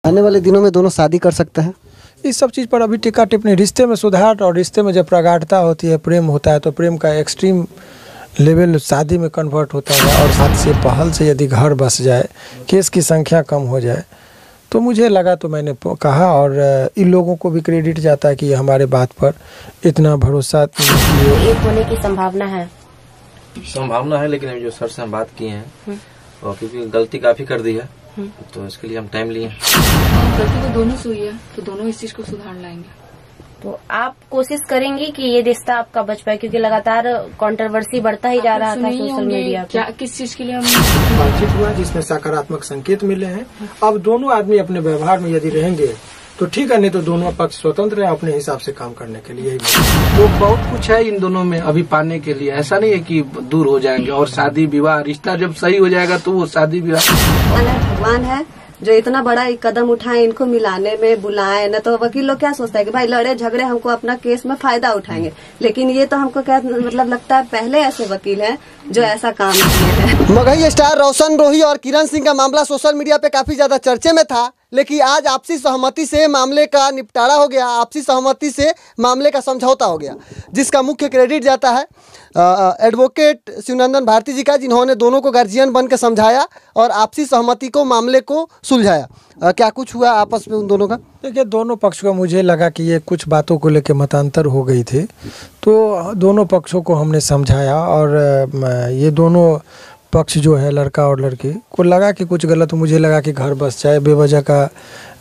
आने वाले दिनों में दोनों शादी कर सकते हैं। इस सब चीज़ पर अभी टीका टिप्पणी, रिश्ते में सुधार और रिश्ते में जब प्रगाढ़ता होती है, प्रेम होता है, तो प्रेम का एक्सट्रीम लेवल शादी में कन्वर्ट होता है। और साथ से पहल से यदि घर बस जाए, केस की संख्या कम हो जाए, तो मुझे लगा, तो मैंने कहा। और इन लोगों को भी क्रेडिट जाता है कि ये हमारे बात पर इतना भरोसा एक होने की संभावना है, लेकिन जो सर से हम बात किए हैं और क्योंकि गलती काफी कर दी है, तो इसके लिए हम टाइम लिए। गलती तो दोनों से हुई है, तो दोनों इस चीज को सुधार लाएंगे। तो आप कोशिश करेंगे कि ये रिश्ता आपका बच पाए, क्योंकि लगातार कंट्रोवर्सी बढ़ता ही जा रहा था सोशल मीडिया पे। क्या किस चीज के लिए हम बातचीत हुआ जिसमें सकारात्मक संकेत मिले हैं। अब दोनों आदमी अपने व्यवहार में यदि रहेंगे तो ठीक है, नहीं तो दोनों पक्ष स्वतंत्र है अपने हिसाब से काम करने के लिए। तो बहुत कुछ है इन दोनों में अभी पाने के लिए। ऐसा नहीं है कि दूर हो जाएंगे, और शादी विवाह रिश्ता जब सही हो जाएगा तो वो शादी विवाह। भगवान है जो इतना बड़ा एक कदम उठाए, इनको मिलाने में बुलाए न, तो वकील लोग क्या सोचता है कि भाई लड़े झगड़े हमको अपना केस में फायदा उठाएंगे। लेकिन ये तो हमको क्या मतलब लगता है, पहले ऐसे वकील हैं जो ऐसा काम किए हैं। मगही स्टार रोशन रोही और किरण सिंह का मामला सोशल मीडिया पे काफी ज्यादा चर्चे में था, लेकिन आज आपसी सहमति से मामले का निपटारा हो गया। आपसी सहमति से मामले का समझौता हो गया, जिसका मुख्य क्रेडिट जाता है एडवोकेट शिवनंदन भारती जी का, जिन्होंने दोनों को गार्जियन बन के समझाया और आपसी सहमति को मामले को सुलझाया। क्या कुछ हुआ आपस में उन दोनों का? देखिए, दोनों पक्ष को मुझे लगा कि ये कुछ बातों को लेकर मतांतर हो गई थी, तो दोनों पक्षों को हमने समझाया। और ये दोनों पक्ष जो है, लड़का और लड़की को लगा कि कुछ गलत, मुझे लगा कि घर बस जाए। बेवजह का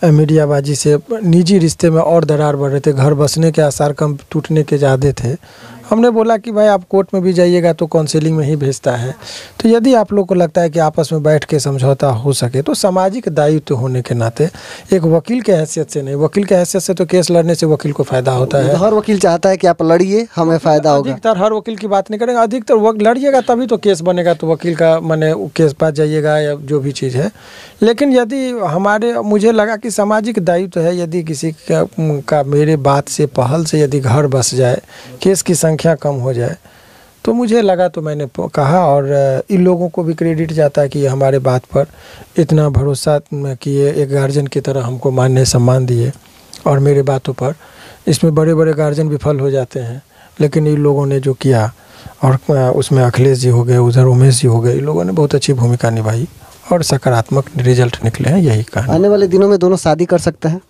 मीडियाबाजी से निजी रिश्ते में और दरार बढ़ रहे थे, घर बसने के आसार कम टूटने के ज़्यादा थे। हमने बोला कि भाई आप कोर्ट में भी जाइएगा तो काउंसलिंग में ही भेजता है, तो यदि आप लोग को लगता है कि आपस में बैठ के समझौता हो सके, तो सामाजिक दायित्व होने के नाते एक वकील के हैसियत से नहीं, वकील के हैसियत से तो केस लड़ने से वकील को फायदा होता है। हर वकील चाहता है कि आप लड़िए, हमें फायदा होगा। अधिकतर हर वकील की बात नहीं करेंगे, अधिकतर लड़िएगा तभी तो केस बनेगा, तो वकील का माने केस पास जाइएगा या जो भी चीज़ है। लेकिन यदि मुझे लगा कि सामाजिक दायित्व है, यदि किसी का मेरे बात से पहल से यदि घर बस जाए, केस की संख्या कम हो जाए, तो मुझे लगा, तो मैंने कहा। और इन लोगों को भी क्रेडिट जाता है कि ये हमारे बात पर इतना भरोसा किए, एक गार्जियन की तरह हमको मान्य सम्मान दिए और मेरे बातों पर। इसमें बड़े बड़े गार्जियन विफल हो जाते हैं, लेकिन इन लोगों ने जो किया, और उसमें अखिलेश जी हो गए, उधर उमेश जी हो गए, इन लोगों ने बहुत अच्छी भूमिका निभाई और सकारात्मक रिजल्ट निकले हैं। यही कहा। आने वाले दिनों में दोनों शादी कर सकते हैं।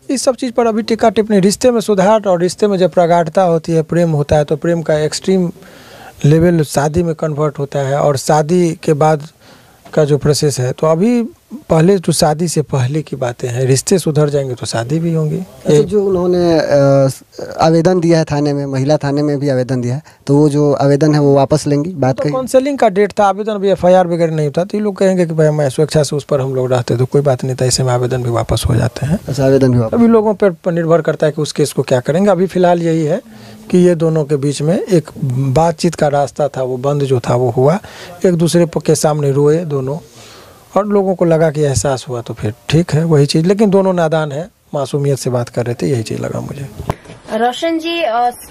इस सब चीज़ पर अभी टीका टिप्पणी, रिश्ते में सुधार और रिश्ते में जब प्रगाढ़ता होती है, प्रेम होता है, तो प्रेम का एक्सट्रीम लेवल शादी में कन्वर्ट होता है। और शादी के बाद का जो प्रोसेस है, तो अभी पहले तो शादी से पहले की बातें हैं, रिश्ते सुधर जाएंगे तो शादी भी होंगी। अच्छा, जो उन्होंने आवेदन दिया है थाने में, महिला थाने में भी आवेदन दिया है, तो वो जो आवेदन है वो वापस लेंगी? बात तो काउंसलिंग का डेट था, आवेदन भी FIR वगैरह नहीं होता, तो ये लोग कहेंगे कि भाई मैं स्वेच्छा से उस पर हम लोग रहते, तो कोई बात नहीं था, ऐसे में आवेदन भी वापस हो जाते हैं। अच्छा, आवेदन भी वापस? अभी लोगों पर निर्भर करता है कि उस केस को क्या करेंगे। अभी फिलहाल यही है कि ये दोनों के बीच में एक बातचीत का रास्ता था, वो बंद जो था वो हुआ, एक दूसरे के सामने रोए दोनों, और लोगों को लगा कि एहसास हुआ, तो फिर ठीक है वही चीज़। लेकिन दोनों नादान है, मासूमियत से बात कर रहे थे, यही चीज़ लगा मुझे। रोशन जी,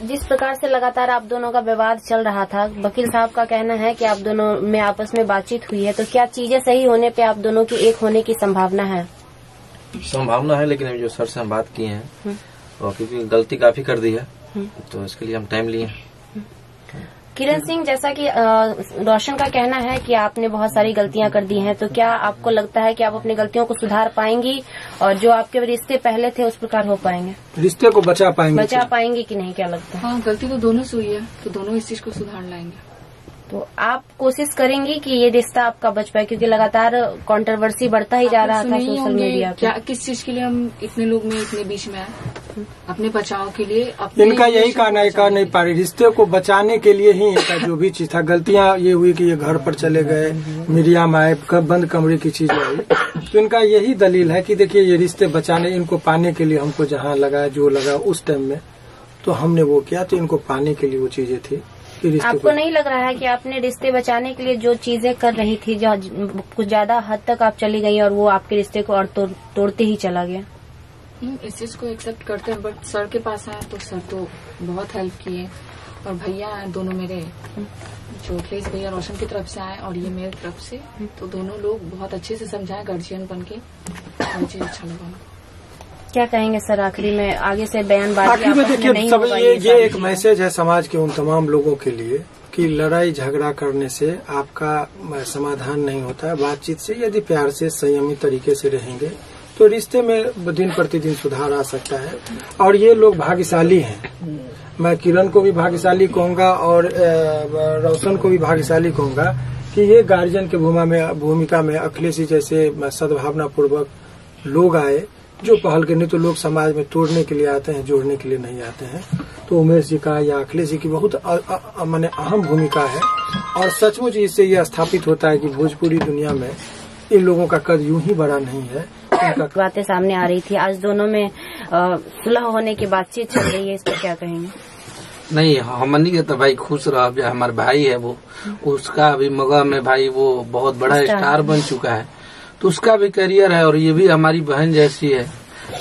जिस प्रकार से लगातार आप दोनों का विवाद चल रहा था, वकील साहब का कहना है कि आप दोनों में आपस में बातचीत हुई है, तो क्या चीजें सही होने पे आप दोनों की एक होने की संभावना है? लेकिन जो सर से हम बात किए हैं और क्योंकि गलती काफी कर दी है, तो इसके लिए हम टाइम लिए। किरण सिंह, जैसा कि रोशन का कहना है कि आपने बहुत सारी गलतियां कर दी हैं, तो क्या आपको लगता है कि आप अपनी गलतियों को सुधार पाएंगी और जो आपके रिश्ते पहले थे उस प्रकार हो पाएंगे? रिश्ते को बचा पाएंगे कि नहीं, क्या लगता है? हाँ, गलती तो दोनों से हुई है, तो दोनों इस चीज को सुधार लाएंगे। तो आप कोशिश करेंगे कि ये रिश्ता आपका बच पाए, क्योंकि लगातार कंट्रोवर्सी बढ़ता ही जा रहा था सोशल मीडिया पे। क्या किस चीज के लिए हम इतने लोग में इतने बीच में आए? अपने बचाव के लिए। इनका यही कहना है, कह नहीं पा रही, रिश्ते को बचाने के लिए ही इनका जो भी चीज था। गलतियां ये हुई कि ये घर पर चले गए, मीडिया में आए, बंद कमरे की चीज आई, तो इनका यही दलील है कि देखिए ये रिश्ते बचाने, इनको पाने के लिए हमको जहाँ लगा, जो लगा उस टाइम में, तो हमने वो किया, तो इनको पाने के लिए वो चीजें थी। आपको नहीं लग रहा है कि आपने रिश्ते बचाने के लिए जो चीजें कर रही थी, जो कुछ ज्यादा हद तक आप चली गई और वो आपके रिश्ते को और तोड़ते ही चला गया? इस चीज को एक्सेप्ट करते हैं, बट सर के पास आए तो सर तो बहुत हेल्प किए और भैया दोनों मेरे जो अखिलेश भैया रोशन की तरफ से आए और ये मेरी तरफ से, तो दोनों लोग बहुत अच्छे से समझाए गार्जियन बन के, मुझे अच्छा लगा। क्या कहेंगे सर आखिरी में? आगे से बयानबाजी आखिर में देखिए सब ये एक मैसेज है समाज के उन तमाम लोगों के लिए कि लड़ाई झगड़ा करने से आपका समाधान नहीं होता है। बातचीत से यदि प्यार से संयमी तरीके से रहेंगे तो रिश्ते में दिन प्रतिदिन सुधार आ सकता है। और ये लोग भाग्यशाली हैं। मैं किरण को भी भाग्यशाली कहूंगा और रोशन को भी भाग्यशाली कहूंगा कि ये गार्जियन की भूमिका में अखिलेश जी जैसे सद्भावना पूर्वक लोग आए जो पहल के। नहीं तो लोग समाज में तोड़ने के लिए आते हैं, जोड़ने के लिए नहीं आते हैं। तो उमेश जी का या अखिलेश जी की बहुत माने अहम भूमिका है। और सचमुच इससे यह स्थापित होता है कि भोजपुरी दुनिया में इन लोगों का कद यूं ही बड़ा नहीं है। बातें सामने आ रही थी, आज दोनों में सुलह होने की बातचीत चल रही है, इस पर क्या कहेंगे? नहीं, हमनी के तो भाई खुश रह। हमारे भाई है वो, उसका अभी मगह में भाई वो बहुत बड़ा स्टार बन चुका है, तो उसका भी करियर है। और ये भी हमारी बहन जैसी है,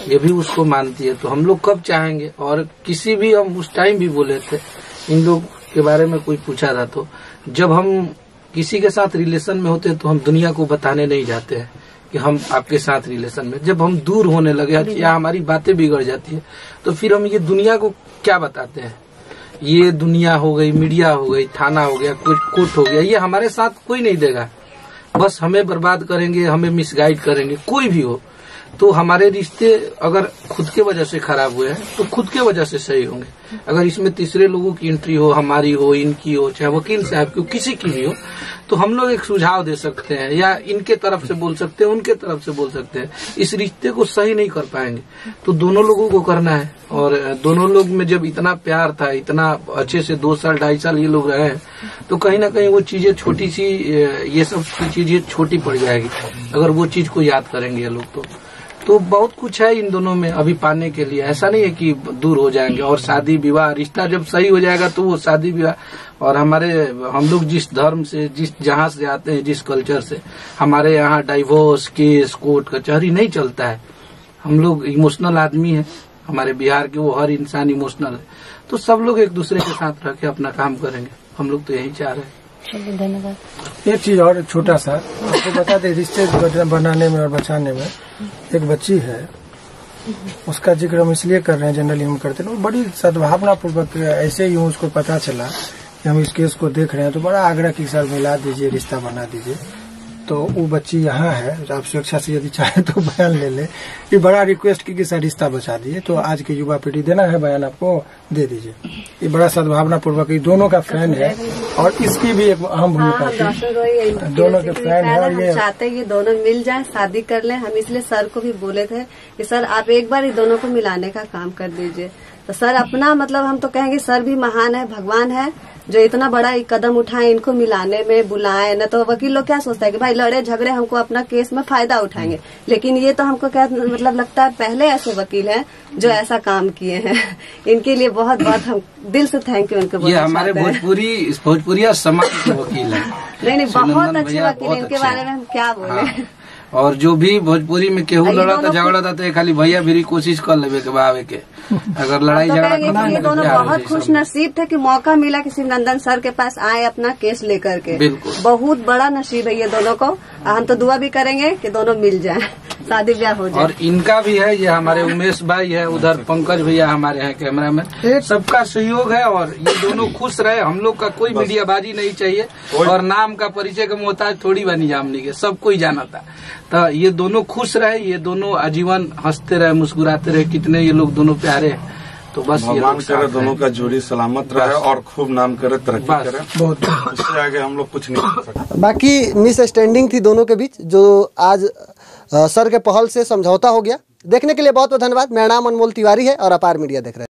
ये भी उसको मानती है। तो हम लोग कब चाहेंगे, और किसी भी हम उस टाइम भी बोले थे इन लोग के बारे में, कोई पूछा था तो जब हम किसी के साथ रिलेशन में होते तो हम दुनिया को बताने नहीं जाते हैं कि हम आपके साथ रिलेशन में। जब हम दूर होने लगे या हमारी बातें बिगड़ जाती है तो फिर हम ये दुनिया को क्या बताते हैं। ये दुनिया हो गई, मीडिया हो गई, थाना हो गया, कोर्ट हो गया, ये हमारे साथ कोई नहीं देगा। बस हमें बर्बाद करेंगे, हमें मिसगाइड करेंगे, कोई भी हो। तो हमारे रिश्ते अगर खुद के वजह से खराब हुए हैं तो खुद के वजह से सही होंगे। अगर इसमें तीसरे लोगों की एंट्री हो, हमारी हो, इनकी हो, चाहे वकील साहब की हो, किसी की भी हो, तो हम लोग एक सुझाव दे सकते हैं या इनके तरफ से बोल सकते हैं, उनके तरफ से बोल सकते हैं। इस रिश्ते को सही नहीं कर पाएंगे तो दोनों लोगों को करना है। और दोनों लोग में जब इतना प्यार था, इतना अच्छे से 2 साल 2.5 साल ये लोग रहे हैं, तो कहीं ना कहीं वो चीजें छोटी सी, ये सब चीजें छोटी पड़ जाएगी अगर वो चीज को याद करेंगे ये लोग। तो बहुत कुछ है इन दोनों में अभी पाने के लिए। ऐसा नहीं है कि दूर हो जाएंगे। और शादी विवाह, रिश्ता जब सही हो जाएगा तो वो शादी विवाह। और हम लोग जिस धर्म से, जिस जहां से आते हैं, जिस कल्चर से, हमारे यहाँ डाइवोर्स केस, कोर्ट कचहरी नहीं चलता है। हम लोग इमोशनल आदमी है, हमारे बिहार के वो हर इंसान इमोशनल है। तो सब लोग एक दूसरे के साथ रह के अपना काम करेंगे। हम लोग तो यही चाह रहे हैं। धन्यवाद। एक चीज और छोटा सा आपको बता दें, रिश्ते बनाने में और बचाने में एक बच्ची है, उसका जिक्र हम इसलिए कर रहे हैं, जनरली हम करते हैं। बड़ी सद्भावना पूर्वक ऐसे ही उसको पता चला कि हम इस केस को देख रहे हैं तो बड़ा आग्रह की सर मिला दीजिए, रिश्ता बना दीजिए। तो वो बच्ची यहाँ है, आप सुरक्षा से यदि चाहे तो बयान ले ले। ये बड़ा रिक्वेस्ट की कि सर रिश्ता बचा दीजिए। तो आज की युवा पीढ़ी देना है बयान, आपको दे दीजिए। ये बड़ा सद्भावना पूर्वक दोनों का फैन है और इसकी भी एक अहम भूमिका है। दोनों के फैन है और ये चाहते हैं कि दोनों मिल जाएं, शादी कर लें। हम इसलिए सर को भी बोले थे कि सर आप एक बार ही दोनों को मिलाने का काम कर दीजिए। तो सर अपना मतलब हम तो कहेंगे सर भी महान है, भगवान है, जो इतना बड़ा एक कदम उठाए, इनको मिलाने में बुलाए। न तो वकील लोग क्या सोचता है कि भाई लड़े झगड़े हमको अपना केस में फायदा उठाएंगे, लेकिन ये तो हमको क्या मतलब लगता है पहले ऐसे वकील हैं जो ऐसा काम किए हैं। इनके लिए बहुत बहुत हम दिल से थैंक यू इनको। ये हमारे भोजपुरिया समाज के वकील है। नहीं बहुत अच्छे वकील है, इनके बारे में हम क्या बोले। और जो भी भोजपुरी में केहू लड़ा था, झगड़ा था, तो खाली भैया भी कोशिश कर लेवे के बावे के। अगर लड़ाई झगड़ा करना है, ये दोनों बहुत खुश नसीब थे कि मौका मिला कि शिवनंदन सर के पास आए अपना केस लेकर के। बिल्कुल बहुत बड़ा नसीब है ये दोनों को। हम तो दुआ भी करेंगे कि दोनों मिल जाएं, शादी ब्याह हो जाए। और इनका भी है, ये हमारे उमेश भाई है, उधर पंकज भैया हमारे हैं कैमरा में, सबका सहयोग है। और ये दोनों खुश रहे। हम लोग का कोई मीडियाबाजी नहीं चाहिए और नाम का परिचय का मोहताज थोड़ी बनी जामनी के, सब कोई जाना था। तो ये दोनों खुश रहे, ये दोनों आजीवन हंसते रहे, मुस्कुराते रहे। कितने ये लोग दोनों प्यारे हैं। तो बस भगवान करे दोनों का जोड़ी सलामत रहे और खूब नाम करे, तरक्की करे। बहुत उससे आगे हम लोग कुछ नहीं कर सकते। बाकी मिसअंडरस्टैंडिंग थी दोनों के बीच, जो आज सर के पहल से समझौता हो गया। देखने के लिए बहुत बहुत धन्यवाद। मेरा नाम अनमोल तिवारी है और अपार मीडिया देख रहे हैं।